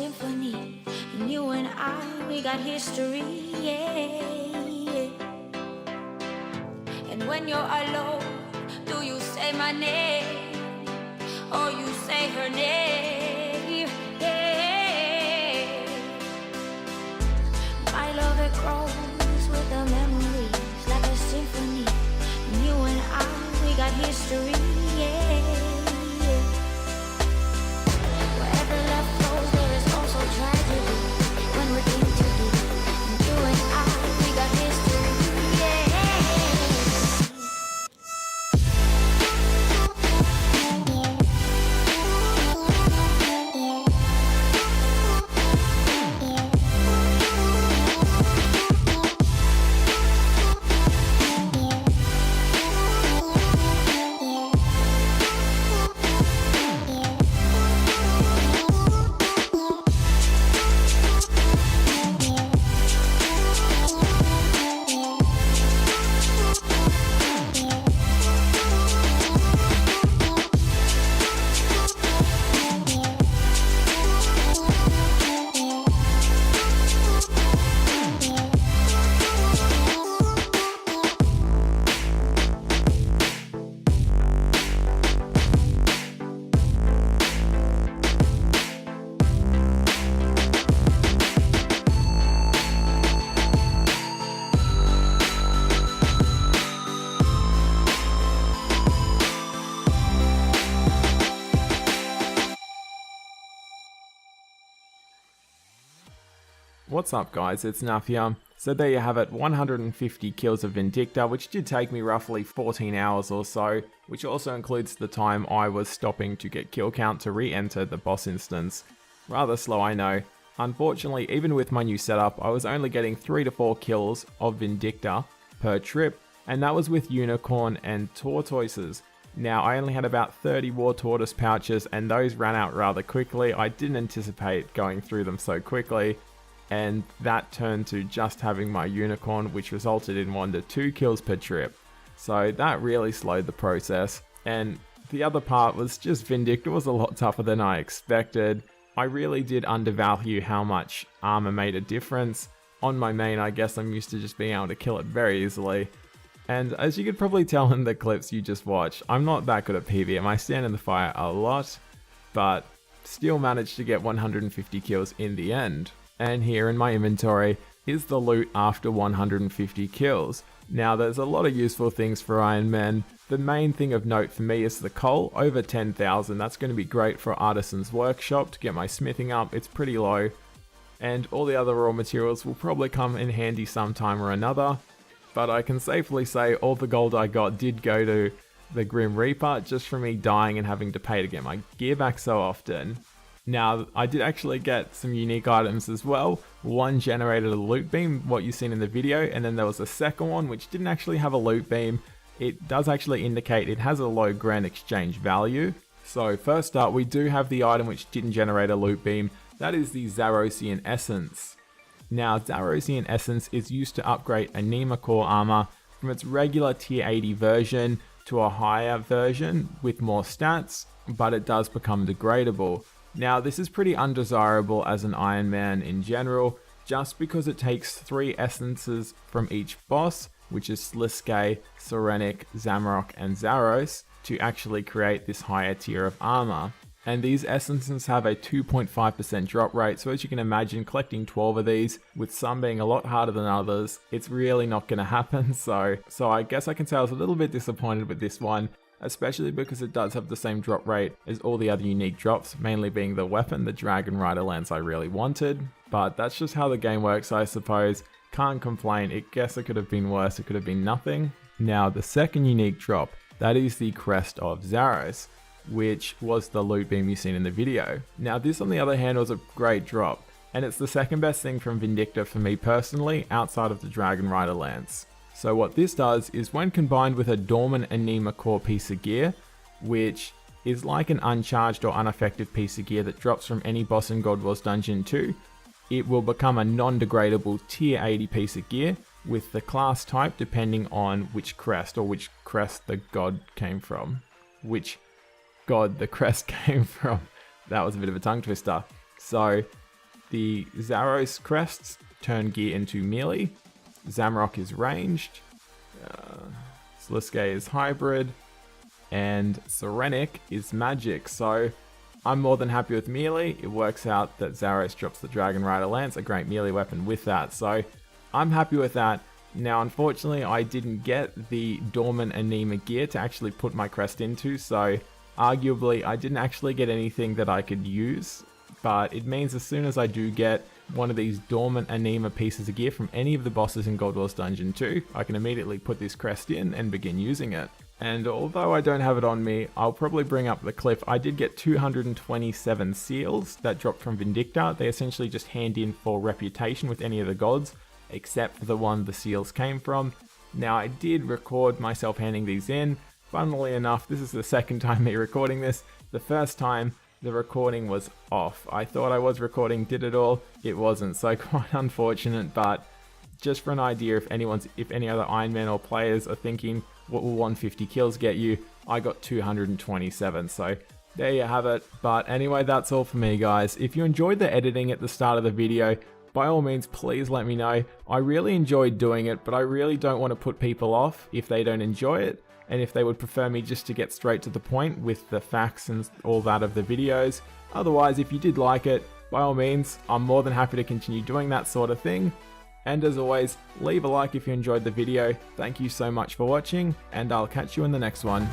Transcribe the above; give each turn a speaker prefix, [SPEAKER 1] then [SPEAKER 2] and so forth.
[SPEAKER 1] symphony. And you and I, we got history, yeah. And when you're alone, do you say my name or you say her name? Yeah. My love, it grows with the memories like a symphony. And you and I, we got history, yeah. Wherever love flows, there is also tragedy. When we're in too deep, and you and I, we got history, yeah.
[SPEAKER 2] What's up guys, it's Nuff here. So there you have it, 150 kills of Vindicta, which did take me roughly 14 hours or so, which also includes the time I was stopping to get kill count to re-enter the boss instance. Rather slow, I know. Unfortunately, even with my new setup, I was only getting 3 to 4 kills of Vindicta per trip, and that was with Unicorn and Tortoises. Now, I only had about 30 War Tortoise pouches, and those ran out rather quickly. I didn't anticipate going through them so quickly. And that turned to just having my Unicorn, which resulted in 1 to 2 kills per trip. So that really slowed the process. And the other part was just Vindicta was a lot tougher than I expected. I really did undervalue how much armor made a difference. On my main, I guess I'm used to just being able to kill it very easily. And as you could probably tell in the clips you just watched, I'm not that good at PvM. I stand in the fire a lot, but still managed to get 150 kills in the end. And here in my inventory is the loot after 150 kills. Now there's a lot of useful things for Ironman. The main thing of note for me is the coal, over 10,000. That's going to be great for Artisan's Workshop to get my smithing up. It's pretty low. And all the other raw materials will probably come in handy sometime or another. But I can safely say all the gold I got did go to the Grim Reaper just from me dying and having to pay to get my gear back so often. Now, I did actually get some unique items as well. One generated a loot beam, what you've seen in the video, and then there was a second one which didn't actually have a loot beam. It does actually indicate it has a low grand exchange value. So first up, we do have the item which didn't generate a loot beam. That is the Zarosian Essence. Now, Zarosian Essence is used to upgrade Anima Core armor from its regular tier 80 version to a higher version with more stats, but it does become degradable. Now, this is pretty undesirable as an Ironman in general, just because it takes 3 essences from each boss, which is Sliske, Serenic, Zamorak, and Zaros, to actually create this higher tier of armor. And these essences have a 2.5% drop rate, so as you can imagine, collecting 12 of these, with some being a lot harder than others, it's really not going to happen. So I guess I can say I was a little bit disappointed with this one, especially because it does have the same drop rate as all the other unique drops, mainly being the weapon, the Dragon Rider lance I really wanted. But that's just how the game works, I suppose. Can't complain. I guess it could have been worse, it could have been nothing. Now, the second unique drop, that is the Crest of Zaros, which was the loot beam you've seen in the video. Now, this on the other hand was a great drop, and it's the second best thing from Vindicta for me personally, outside of the Dragon Rider lance. So what this does is when combined with a dormant Anima Core piece of gear, which is like an uncharged or unaffected piece of gear that drops from any boss in God Wars Dungeon 2, it will become a non-degradable tier 80 piece of gear with the class type depending on which crest or which crest the god came from. Which god the crest came from. That was a bit of a tongue twister. So The Zaros crests turn gear into melee. Zamrock is ranged. Sliske is hybrid. And Serenic is magic. So I'm more than happy with melee. It works out that Zaros drops the Dragon Rider Lance, a great melee weapon with that. So I'm happy with that. Now, unfortunately, I didn't get the Dormant Anema gear to actually put my crest into, so arguably I didn't actually get anything that I could use, but it means as soon as I do get one of these Dormant Anema pieces of gear from any of the bosses in Gold Wars Dungeon 2, I can immediately put this crest in and begin using it. And although I don't have it on me, I'll probably bring up the clip. I did get 227 seals that dropped from Vindicta. They essentially just hand in for reputation with any of the gods, except for the one the seals came from. Now, I did record myself handing these in. Funnily enough, this is the second time me recording this. The first time, the recording was off. I thought I was recording, did it all. It wasn't, so quite unfortunate, but just for an idea, if any other Ironman or players are thinking, what will 150 kills get you? I got 227, so there you have it. But anyway, that's all for me, guys. If you enjoyed the editing at the start of the video, by all means, please let me know. I really enjoyed doing it, but I really don't want to put people off if they don't enjoy it, and if they would prefer me just to get straight to the point with the facts and all that of the videos. Otherwise, if you did like it, by all means, I'm more than happy to continue doing that sort of thing. And as always, leave a like if you enjoyed the video. Thank you so much for watching, and I'll catch you in the next one.